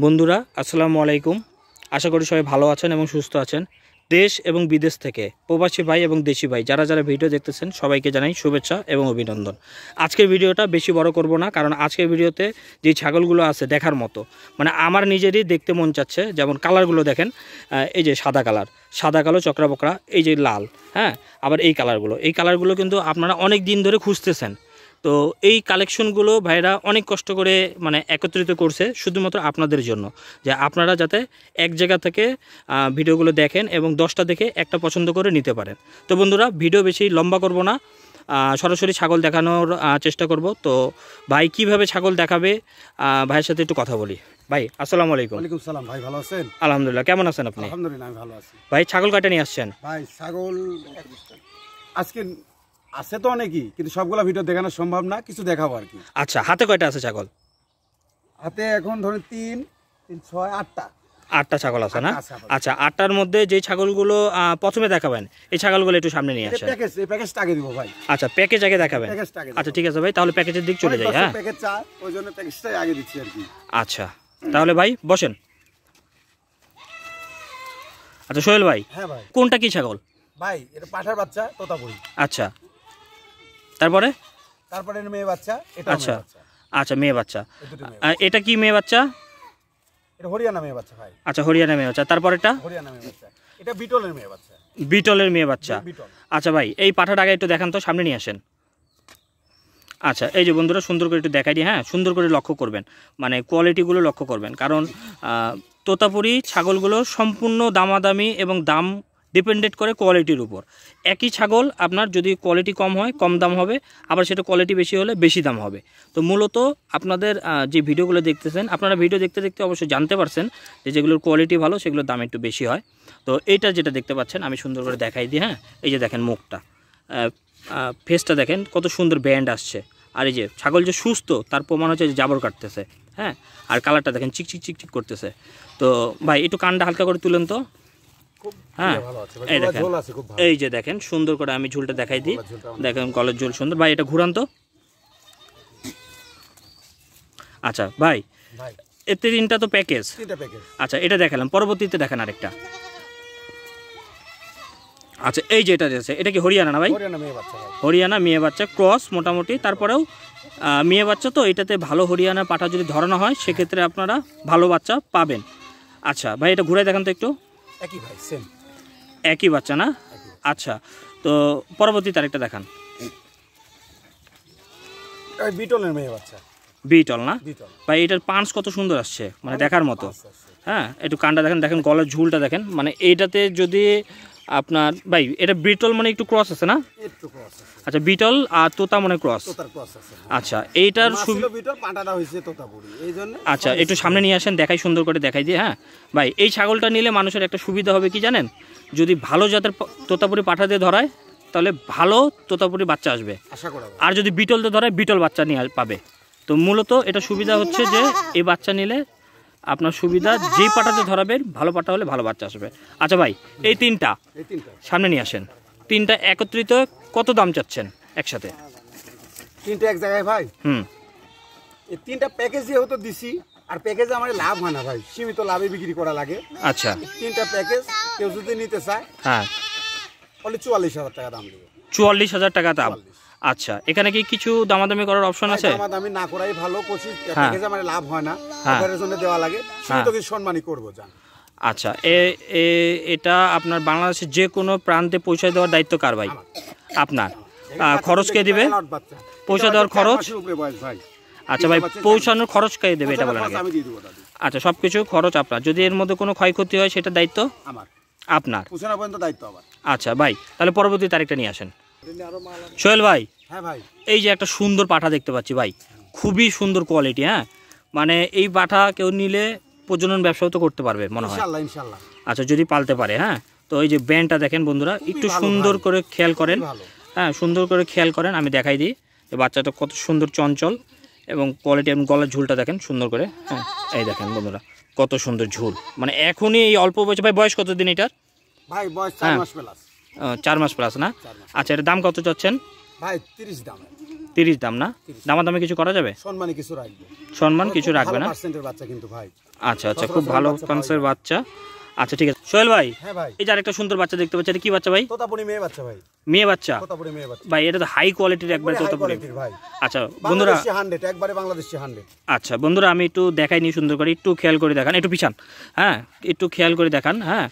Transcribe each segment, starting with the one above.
বন্ধুরা আসসালামু আলাইকুম। আশা করি সবাই ভালো আছেন এবং সুস্থ আছেন। দেশ এবং বিদেশ থেকে প্রবাসী ভাই এবং দেশি ভাই যারা যারা ভিডিও দেখতেছেন সবাইকে জানাই শুভেচ্ছা এবং অভিনন্দন। আজকের ভিডিওটা বেশি বড় করব না, কারণ আজকের ভিডিওতে যে ছাগলগুলো আছে দেখার মতো, মানে আমার নিজেরই দেখতে মন চাচ্ছে। যেমন কালারগুলো দেখেন, এই যে সাদা কালার, সাদা কালো চকরা বকরা, এই যে লাল, হ্যাঁ, আবার এই কালারগুলো কিন্তু আপনারা অনেক দিন ধরে খুঁজতেছেন। তো এই কালেকশনগুলো ভাইরা অনেক কষ্ট করে মানে একত্রিত করছে শুধুমাত্র আপনাদের জন্য, যে আপনারা যাতে এক জায়গা থেকে ভিডিওগুলো দেখেন এবং 10টা দেখে একটা পছন্দ করে নিতে পারেন। তো বন্ধুরা, ভিডিও বেশি লম্বা করব না, সরাসরি ছাগল দেখানোর চেষ্টা করব। তো ভাই কিভাবে ছাগল দেখাবে ভাইয়ের সাথে একটু কথা বলি। ভাই আসসালামু আলাইকুম। ওয়ালাইকুম সালাম ভাই, ভালো আছেন? আলহামদুলিল্লাহ, কেমন আছেন আপনি? আলহামদুলিল্লাহ আমি ভালো আছি। ভাই ছাগল কয়টা নিয়ে আসছেন? ভাই ছাগল আজকে আছে তো অনেকই, কিন্তু সবগুলা ভিডিও দেখানো সম্ভব না, কিছু দেখাবো আর কি। আচ্ছা, হাতে কয়টা আছে ছাগল? হাতে এখন ধরেন 3, 6, 8টা। 8টা ছাগল আছে না? আচ্ছা, 8টার মধ্যে যে ছাগলগুলো প্রথমে দেখাবেন এই ছাগলগুলো একটু সামনে নিয়ে আসেন। এই প্যাকেজটা আগে দিব ভাই। আচ্ছা, প্যাকেজ আগে দেখাবেন। আচ্ছা ঠিক আছে ভাই, তাহলে প্যাকেজের দিক চলে যাই। হ্যাঁ, প্যাকেজ চাই, ওই জন্য প্যাকেজটাই আগে দিচ্ছি আর কি। আচ্ছা তাহলে ভাই বসেন। আচ্ছা সোহেল ভাই, হ্যাঁ ভাই। কোনটা কি ছাগল? ভাই এটা পাঠার বাচ্চা, তোতাপুরি। আচ্ছা, তারপরে এর মেয়ে বাচ্চা, এটা আচ্ছা মেয়ে বাচ্চা। আচ্ছা, মেয়ে বাচ্চা। এটা কি মেয়ে বাচ্চা? এটা হরিয়ানা মেয়ে বাচ্চা ভাই। আচ্ছা, হরিয়ানা মেয়ে বাচ্চা। তারপরেটা হরিয়ানা মেয়ে বাচ্চা, এটা বিটলের মেয়ে বাচ্চা। বিটলের মেয়ে বাচ্চা। বিটল। আচ্ছা ভাই, এই পাঠাটা আগে একটু দেখান তো, সামনে নিয়ে আসেন। আচ্ছা, এই যে বন্ধুরা সুন্দর করে একটু দেখাই দিই। হ্যাঁ, সুন্দর করে লক্ষ্য করবেন, মানে কোয়ালিটিগুলো লক্ষ্য করবেন, কারণ তোতাপুরি ছাগলগুলো সম্পূর্ণ দামাদামি এবং দাম ডিপেন্ডেন্ট করে কোয়ালিটির উপর। একই ছাগল আপনার যদি কোয়ালিটি কম হয় কম দাম হবে, আবার সেটা কোয়ালিটি বেশি হলে বেশি দাম হবে। তো মূলত আপনাদের যে ভিডিওগুলো দেখতেছেন, আপনারা ভিডিও দেখতে দেখতে অবশ্যই জানতে পারছেন যে যেগুলোর কোয়ালিটি ভালো সেগুলোর দাম একটু বেশি হয়। তো এইটা যেটা দেখতে পাচ্ছেন আমি সুন্দর করে দেখাই দিই। হ্যাঁ, এই যে দেখেন মুখটা, ফেসটা দেখেন কত সুন্দর ব্যান্ড আসছে। আর এই যে ছাগল যে সুস্থ তার প্রমাণ হচ্ছে যে জাবর কাটতেছে। হ্যাঁ, আর কালারটা দেখেন চিকচিক চিকচিক করতেছে। তো ভাই একটু কানটা হালকা করে তুলেন তো। হ্যাঁ, এই দেখেন, এই যে দেখেন সুন্দর করে আমি ঝুলটা দেখাই দিই। দেখেন গলার ঝুল সুন্দর। ভাই এটা ঘুরান তো। আচ্ছা ভাই, এর 3টা তো প্যাকেজ। আচ্ছা, এটা দেখালাম, পরবর্তীতে দেখেন আরেকটা। আচ্ছা, এই যে এটা আছে, এটা কি হরিয়ানা না ভাই? হরিয়ানা মেয়ে বাচ্চা ক্রস মোটামুটি। তারপরেও মেয়ে বাচ্চা তো, এটাতে ভালো হরিয়ানা পাঠা যদি ধরানো হয় সেক্ষেত্রে আপনারা ভালো বাচ্চা পাবেন। আচ্ছা ভাই, এটা ঘুরে দেখান তো একটু। একই ভাই, সেম একই বাচ্চা না? আচ্ছা, তো পরবর্তীতে আরেকটা দেখান। বিটলের মেয়ে বাচ্চা। বিটল না ভাই? এটার পাঁচ কত সুন্দর আসছে, মানে দেখার মতো। হ্যাঁ, একটু কানটা দেখেন, দেখেন গলার ঝুলটা দেখেন, মানে এইটাতে যদি আপনার ভাই এটা বিটল মানে একটু ক্রস আছে না? আচ্ছা, বিটল আর তোতা মনে ক্রস। আচ্ছা, এইটার আচ্ছা একটু সামনে নিয়ে আসেন, দেখাই সুন্দর করে দেখাই দিয়ে। হ্যাঁ ভাই, এই ছাগলটা নিলে মানুষের একটা সুবিধা হবে কি জানেন, যদি ভালো জাতের তোতাপুরি পাঠা দিয়ে ধরায় তাহলে ভালো তোতাপুরি বাচ্চা আসবে, আর যদি বিটল দিয়ে ধরায় বিটল বাচ্চা নিয়ে পাবে। তো মূলত এটা সুবিধা হচ্ছে যে এই বাচ্চা নিলে আপনার সুবিধা, যেই পাটাতে ধরাবেন ভালো পাটা হলে ভালো বাচ্চা আসবে। আচ্ছা ভাই, এই 3টা সামনে নিয়ে আসেন। 3টা একত্রিত কত দাম চাচ্ছেন একসাথে? 3টা এক জায়গায় ভাই? এই 3টা প্যাকেজ যেহেতু দিছি, আর প্যাকেজে আমার লাভ হয় না ভাই, সীমিত লাভে বিক্রি করা লাগে। আচ্ছা, 3টা প্যাকেজ কেউ যদি নিতে চায়, হ্যাঁ, তাহলে 44,000 টাকা দাম দেবে। 44,000 টাকা দাম। আচ্ছা, এখানে কি কিছু দামাদামি করার অপশন আছে? দামাদামি না করাই ভালো, প্যাকেজে আমার লাভ হয় না, অফারের জন্য দেওয়া লাগে, সীমিত কিছু সম্মানই করব জান। আচ্ছা, এটা আপনার বাংলাদেশের যে কোনো প্রান্তে পৌঁছে দেওয়ার দায়িত্ব কার ভাই? আপনার। খরচ কে দিবে? পৌঁছে দেওয়ার খরচ? আচ্ছা ভাই, পৌঁছানোর খরচ কে দেবে এটা বলেন আগে। আচ্ছা, সবকিছু খরচ আপনার। যদি এর মধ্যে কোনো ক্ষয়ক্ষতি হয় সেটা দায়িত্ব আপনার। আচ্ছা ভাই, তাহলে পরবর্তী তারিখটা নিয়ে আসেন। সোহেল ভাই, হ্যাঁ ভাই, এই যে একটা সুন্দর পাঠা দেখতে পাচ্ছি ভাই, খুবই সুন্দর কোয়ালিটি। হ্যাঁ, মানে এই পাঠা কেউ নিলে প্রজনন ব্যবসাও তো করতে পারবে মনে হয়। ইনশাআল্লাহ। আচ্ছা, যদি পালতে পারে। হ্যাঁ, তো এই যে ব্যান্ডটা দেখেন বন্ধুরা, একটু সুন্দর করে খেয়াল করেন। হ্যাঁ, সুন্দর করে খেয়াল করেন, আমি দেখাই দিই। এই বাচ্চাটা কত সুন্দর চঞ্চল এবং কোয়ালিটি, এবং গলার ঝুলটা দেখেন সুন্দর করে। হ্যাঁ, এই দেখেন বন্ধুরা কত সুন্দর ঝুল, মানে এখনই এই অল্প বয়সে। ভাই বয়স কত দিন এটার? ভাই বয়স 4 মাস প্লাস। 4 মাস প্লাস না? আচ্ছা, এর দাম কত চাচ্ছেন ভাই? 30 দাম। 30 দাম না? দামাদামি কিছু করা যাবে? সম্মানী কিছু রাখবে। সম্মান কিছু রাখবে না? পার্সেন্টের বাচ্চা কিন্তু ভাই। আচ্ছা আচ্ছা, খুব ভালো পান্সের বাচ্চা। আচ্ছা ঠিক আছে সোহেল ভাই, হ্যাঁ ভাই, এই যে আরেকটা সুন্দর বাচ্চা দেখতে পাচ্ছি, এটা কি বাচ্চা ভাই? তোতাপুরি মেয়ে বাচ্চা ভাই। মেয়ে বাচ্চা? তোতাপুরি মেয়ে বাচ্চা ভাই এটা তো হাই কোয়ালিটির একবারে তোতাপুরি ভাই। আচ্ছা বন্ধুরা, 100 একবারে বাংলাদেশি 100। আচ্ছা বন্ধুরা, আমি একটু দেখাই নি সুন্দর করে, একটু খেয়াল করে দেখান, একটু পিছান, হ্যাঁ একটু খেয়াল করে দেখান। হ্যাঁ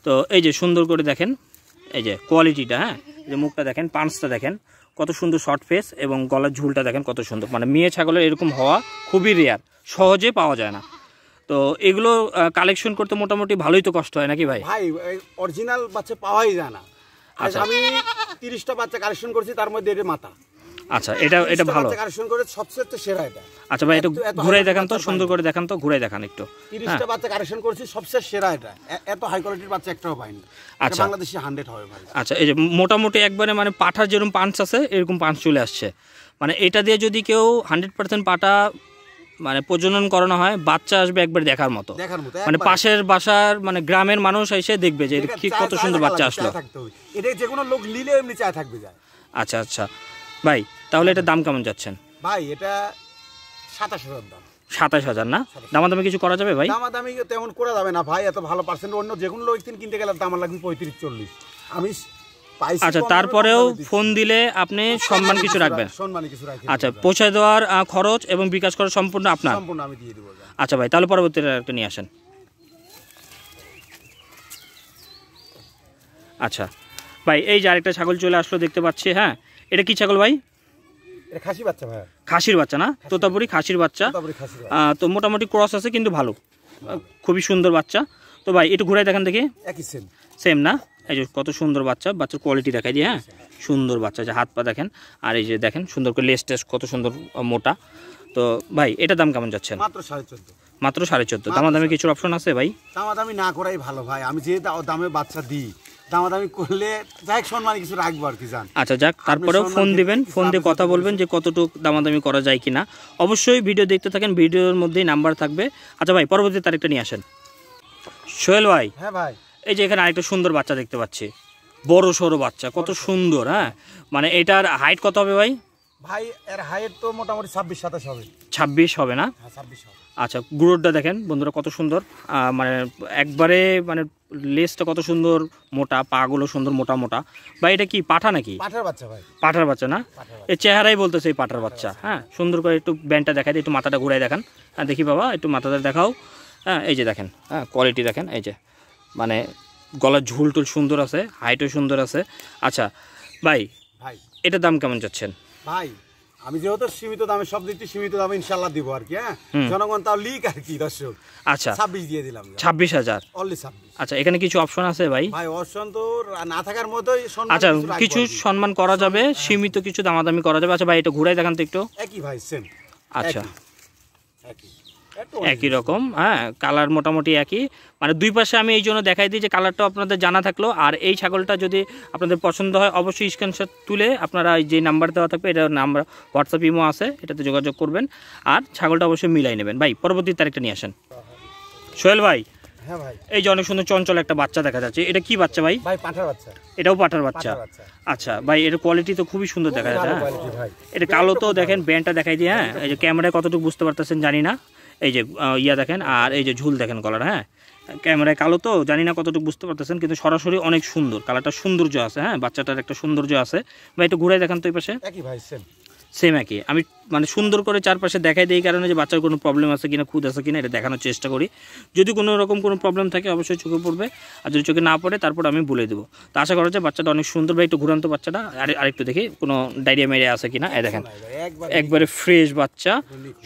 তো এই যে সুন্দর করে দেখেন, এই যে কোয়ালিটিটা, হ্যাঁ এই যে মুখটা দেখেন, পাঁচটা দেখেন কত সুন্দর শর্ট ফেস, এবং গলার ঝুলটা দেখেন কত সুন্দর। মানে মেয়ে ছাগলের এরকম হওয়া খুবই রেয়ার, সহজে পাওয়া যায় না। তো এগুলো কালেকশন করতে মোটামুটি ভালোই তো কষ্ট হয় নাকি ভাই? ভাই অরিজিনাল বাচ্চা পাওয়াই যায় না। আচ্ছা। আমি 30টা বাচ্চা কালেকশন করছি, তার মধ্যে এটা মাথা। আচ্ছা এটা ভালো কালেকশন করে সবচেয়ে সেরা এটা। আচ্ছা ভাই একটু ঘুরাই দেখান তো, সুন্দর করে দেখান তো, ঘুরাই দেখান একটু। 30টা বাচ্চা কালেকশন করছি, সবচেয়ে সেরা এটা। এত হাই কোয়ালিটির বাচ্চা একটাও পাইনি। আচ্ছা বাংলাদেশি 100 হবে ভাই। আচ্ছা এই যে মোটামুটি একবারে মানে পাঠার যেরকম পাঞ্চ আছে এরকম পাঞ্চ চলে আসছে। মানে এটা দিয়ে যদি কেউ 100% পাঠা মানে প্রজনন করানো হয়, বাচ্চা আসবে একবার দেখার মতো। মানে পাশের বাসার মানে গ্রামের মানুষ এসে দেখবে যে কি কত সুন্দর বাচ্চা আসলো। এটা যে কোনো লোক নিলে এমনি চায় থাকবে যায়। আচ্ছা আচ্ছা ভাই, তাহলে এটার দাম কেমন যাচ্ছেন? ভাই এটা 27,000 দাম। 27,000 না? দামাদামি কিছু করা যাবে ভাই? দামাদামি তেমন করা যাবে না ভাই, এত ভালো পার্সেন্ট। অন্য যে কোনো লোক কিনতে গেলে দাম লাগবে 35-40। আমি আচ্ছা তারপরেও ফোন দিলে আপনি সম্মান কিছু রাখবেন? আচ্ছা, পৌঁছে দেওয়ার খরচ এবং বিকাশ খরচ সম্পূর্ণ আপনার? সম্পূর্ণ আমি দিয়ে দেব। আচ্ছা ভাই, তাহলে পরবর্তীতে একটা নিয়ে আসেন। আচ্ছা ভাই, এই যে আরেকটা ছাগল চলে আসলো দেখতে পাচ্ছি। হ্যাঁ এটা কি ছাগল ভাই? এটা খাসি বাচ্চা ভাই। খাসির বাচ্চা না? তোতাপুরি খাসির বাচ্চা। তো মোটামুটি ক্রস আছে কিন্তু ভালো, খুবই সুন্দর বাচ্চা। তো ভাই একটু ঘুরাই দেখান দেখি। একই সেম না? এই যে কত সুন্দর বাচ্চা, বাচ্চার কোয়ালিটি দেখাই দিয়ে। হ্যাঁ সুন্দর বাচ্চা, যে হাত পা দেখেন, আর এই যে দেখেন সুন্দর করে লেস টেস কত সুন্দর মোটা। তো ভাই এটার দাম কেমন যাচ্ছেন? মাত্র 14.5। মাত্র 14.5। দামাদামি কিছুর অপশন আছে ভাই? দামাদামি না করাই ভালো ভাই, আমি যে দামে বাচ্চা দিই, দামাদামি করলে যাই সম্মান কিছু রাখবো আর কি জান। আচ্ছা যাক, তারপরেও ফোন দিবেন, ফোন দিয়ে কথা বলবেন যে কতটুকু দামাদামি করা যায় কিনা। অবশ্যই ভিডিও দেখতে থাকেন, ভিডিওর মধ্যেই নাম্বার থাকবে। আচ্ছা ভাই, পরবর্তী তারিখটা নিয়ে আসেন। সোহেল ভাই, হ্যাঁ ভাই, এই যে এখানে আরেকটা সুন্দর বাচ্চা দেখতে পাচ্ছি, বড় সড়ো বাচ্চা, কত সুন্দর। হ্যাঁ মানে এটার হাইট কত হবে ভাই? ভাই এর হাইট তো মোটামুটি 26-27 হবে। 26 হবে না? হ্যাঁ 26 হবে। আচ্ছা গ্রোথটা দেখেন বন্ধুরা কত সুন্দর, মানে একবারে মানে লেজটা কত সুন্দর মোটা, পাগুলো সুন্দর মোটা মোটা। ভাই এটা কি পাঠা নাকি? পাঠার বাচ্চা ভাই। পাঠার বাচ্চা না? এই চেহারাই বলতেছে এই পাঠার বাচ্চা। হ্যাঁ সুন্দর করে একটু ব্যান্ডটা দেখাই দিই, একটু মাথাটা ঘুরাই দেখান। হ্যাঁ দেখি বাবা, একটু মাথাটা দেখাও। হ্যাঁ এই যে দেখেন, হ্যাঁ কোয়ালিটি দেখেন, এই যে মানে গলার ঝুল টুল সুন্দর আছে, হাইটও সুন্দর আছে। আচ্ছা ভাই, এটার দাম কেমন যাচ্ছেন? ভাই আমি যেহেতু সীমিত দামে সব দিচ্ছি, সীমিত দামে ইনশাল্লাহ দিব আর কি। হ্যাঁ জনগণ তাও লিক আর কি দর্শক। আচ্ছা 26 দিয়ে দিলাম। 26,000 অনলি 26। আচ্ছা এখানে কিছু অপশন আছে ভাই? ভাই অপশন তো না থাকার মতোই। আচ্ছা কিছু সম্মান করা যাবে, সীমিত কিছু দামাদামি করা যাবে। আচ্ছা ভাই এটা ঘুরাই দেখান তো একটু। একই ভাই, সেম। আচ্ছা একই রকম, হ্যাঁ কালার মোটামুটি একই। মানে দুই পাশে আমি এই জন্য দেখাই দিই যে কালারটা আপনাদের জানা থাকলো। আর এই ছাগলটা যদি আপনাদের পছন্দ হয় অবশ্যই স্ক্রিনশট তুলে আপনারা যে নাম্বার দেওয়া থাকবে, এটা নাম্বার হোয়াটসঅ্যাপ ইমো আছে, এটাতে যোগাযোগ করবেন। আর ছাগলটা অবশ্যই মিলাই নেবেন। ভাই পরবর্তী তারিখটা নিয়ে আসেন। সোহেল ভাই, হ্যাঁ ভাই, এই যে অনেক সুন্দর চঞ্চল একটা বাচ্চা দেখা যাচ্ছে, এটা কি বাচ্চা ভাই? ভাই পাঠার বাচ্চা। এটাও পাঠার বাচ্চা? আচ্ছা ভাই, এর কোয়ালিটি তো খুবই সুন্দর দেখা যাচ্ছে। হ্যাঁ এটা কালো তো দেখেন, ব্যান্ডটা দেখাই দিয়ে। হ্যাঁ এই যে ক্যামেরায় কতটুকু বুঝতে পারতেছেন জানি না, এই যে ইয়া দেখেন, আর এই যে ঝুল দেখেন গলার। হ্যাঁ ক্যামেরায় কালো তো জানি না কতটুকু বুঝতে পারতেছেন, কিন্তু সরাসরি অনেক সুন্দর, কালারটা সৌন্দর্য আছে। হ্যাঁ বাচ্চাটার একটা সৌন্দর্য আছে। ভাই একটু ঘুরাই দেখান তো এই পাশে। একই ভাই, সেম একই। আমি মানে সুন্দর করে চারপাশে দেখাই দিই, কারণে যে বাচ্চার কোনো প্রবলেম আছে কিনা, খুদ আছে কিনা, এটা দেখানোর চেষ্টা করি। যদি কোনো রকম কোনো প্রবলেম থাকে অবশ্যই চোখে পড়বে, আর যদি চোখে না পড়ে তারপর আমি বলে দেবো। তো আশা করা যায় বাচ্চাটা অনেক সুন্দর। ভাই একটু ঘুরান্ত বাচ্চাটা আরেকটু দেখি কোনো ডায়রিয়া মেরিয়া আছে কিনা। এই দেখেন একবারে ফ্রেশ বাচ্চা,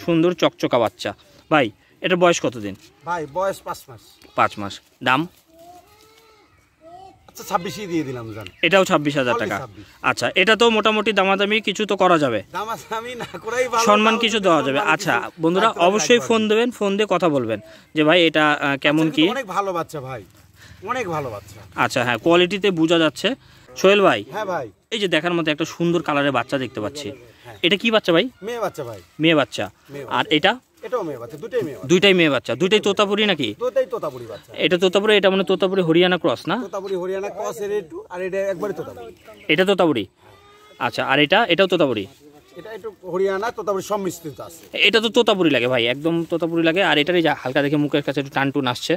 সুন্দর চকচকা বাচ্চা। ভাই এটার বয়স কতদিন? ভাই বয়স 5 মাস। 5 মাস। দাম? আচ্ছা 26 দিয়ে দিলাম জান। এটাও 26,000 টাকা। আচ্ছা এটা তো মোটামুটি দামাদামি কিছু তো করা যাবে, দামাদামি না করাই ভালো, সম্মান কিছু দেওয়া যাবে। আচ্ছা বন্ধুরা অবশ্যই ফোন দেবেন, ফোন দিয়ে কথা বলবেন যে ভাই এটা কেমন কি। অনেক ভালো বাচ্চা ভাই, অনেক ভালো বাচ্চা। আচ্ছা হ্যাঁ কোয়ালিটিতে বোঝা যাচ্ছে। সোহেল ভাই, হ্যাঁ ভাই, এই যে দেখার মতো একটা সুন্দর কালারের বাচ্চা দেখতে পাচ্ছি, এটা কি বাচ্চা ভাই? মেয়ে বাচ্চা ভাই। মেয়ে বাচ্চা। আর এটা? এটাও মেয়ে বাচ্চা, দুটোই মেয়ে বাচ্চা। দুইটাই মেয়ে বাচ্চা, দুইটাই তোতাপুরি নাকি? দুটোই তোতাপুরি বাচ্চা। এটা তোতাপুরি, এটা মানে তোতাপুরি হরিয়ানা ক্রস না? তোতাপুরি হরিয়ানা ক্রস এর একটু, আর এটা একবারে তোতাপুরি। এটা তোতাপুরি। আচ্ছা আর এটাও তোতাপুরি? এটা একটু হরিয়ানা তো তারপরে সম্মিশ্রিত আছে। এটা তো তোতাপুরি লাগে ভাই, একদম তোতাপুরি লাগে। আর এটারই যা হালকা দেখে মুখের কাছে একটু টান আসছে।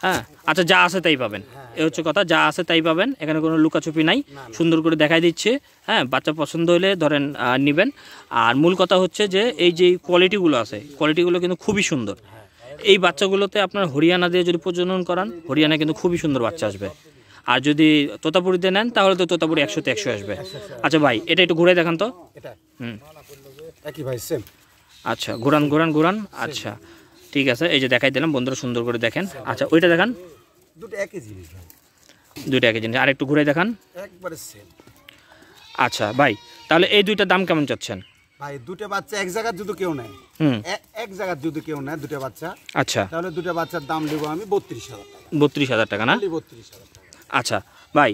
হ্যাঁ আচ্ছা, যা আছে তাই পাবেন, এ হচ্ছে কথা, যা আছে তাই পাবেন, এখানে কোনো লুকাছুপি নাই, সুন্দর করে দেখাই দিচ্ছে। হ্যাঁ, বাচ্চা পছন্দ হলে ধরেন নেবেন। আর মূল কথা হচ্ছে যে এই যে কোয়ালিটিগুলো আছে, কোয়ালিটিগুলো কিন্তু খুবই সুন্দর। এই বাচ্চাগুলোতে আপনার হরিয়ানা দিয়ে যদি প্রজনন করান, হরিয়ানা কিন্তু খুবই সুন্দর বাচ্চা আসবে। আর যদি তোতাপুরিতে নেন তাহলে তো তোতাপুরি 100-তে 100 আসবে। আচ্ছা ভাই, এটা একটু ঘুরে দেখান তো। এটা হুম, একই ভাই, সেম। আচ্ছা, ঘুরান। আচ্ছা ঠিক আছে, এই যে দেখাই দিলাম বন্ধুরা, সুন্দর করে দেখেন। আচ্ছা ওইটা দেখান, দুটো একই জিনিস ভাই, দুইটা একই জিনিস। আর একটু ঘুরে দেখান। একবারে সেম। আচ্ছা ভাই, তাহলে এই দুইটার দাম কেমন চাচ্ছেন? ভাই দুটো বাচ্চা এক জায়গায় যদি কেউ নেয়, এক জায়গায় যদি কেউ নেয় দুটো বাচ্চা, আচ্ছা, তাহলে দুটো বাচ্চার দাম দেবো আমি 32,000 টাকা। 32,000 টাকা না? 32,000 টাকা। আচ্ছা ভাই,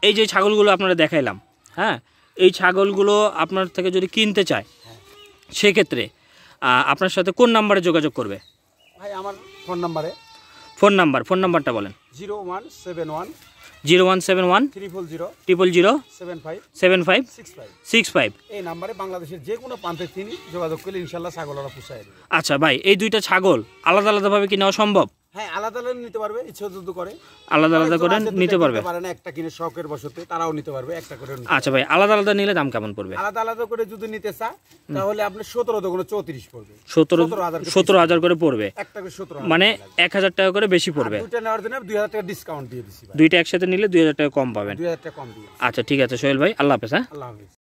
এই যে ছাগলগুলো আপনারা দেখাইলাম, হ্যাঁ, এই ছাগলগুলো আপনার থেকে যদি কিনতে চায়, সেক্ষেত্রে আপনার সাথে কোন নাম্বারে যোগাযোগ করবে? ভাই আমার ফোন ফোন নাম্বারটা বলেন। 0171 0171 000 000 75 75 65। 65। এই নাম্বারে বাংলাদেশের যে কোনো প্রান্তে তিনি যোগাযোগ করলে ইনশাল্লাহ ছাগলরা পুষায় দেবে। আচ্ছা ভাই, এই দুইটা ছাগল আলাদা আলাদাভাবে কি নেওয়া সম্ভব? হ্যাঁ, আলাদা আলাদা নিতে পারবে, ইচ্ছে যদি করে আলাদা আলাদা করে নিতে পারবে। পারে না, একটা কিনে শখের বশতে তারাও নিতে পারবে, একটা করে নিতে আচ্ছা ভাই, আলাদা আলাদা নিলে দাম কেমন পড়বে? পারবে। আলাদা আলাদা করে যদি নিতে চা তাহলে আপনি 17 দোকানে 34 পড়বে। 17,000 করে পড়বে, একটা করে 17, মানে 1,000 টাকা করে বেশি পড়বে। দুটো নেওয়ার জন্য 2,000 টাকা ডিসকাউন্ট দিয়ে দিছি ভাই। দুইটা একসাথে নিলে 2,000 টাকা কম পাবেন। 2,000 টাকা কম দিয়ে। আচ্ছা ঠিক আছে সোহেল ভাই, আল্লাহ হাফেজ। হ্যাঁ, আল্লাহ হাফেজ।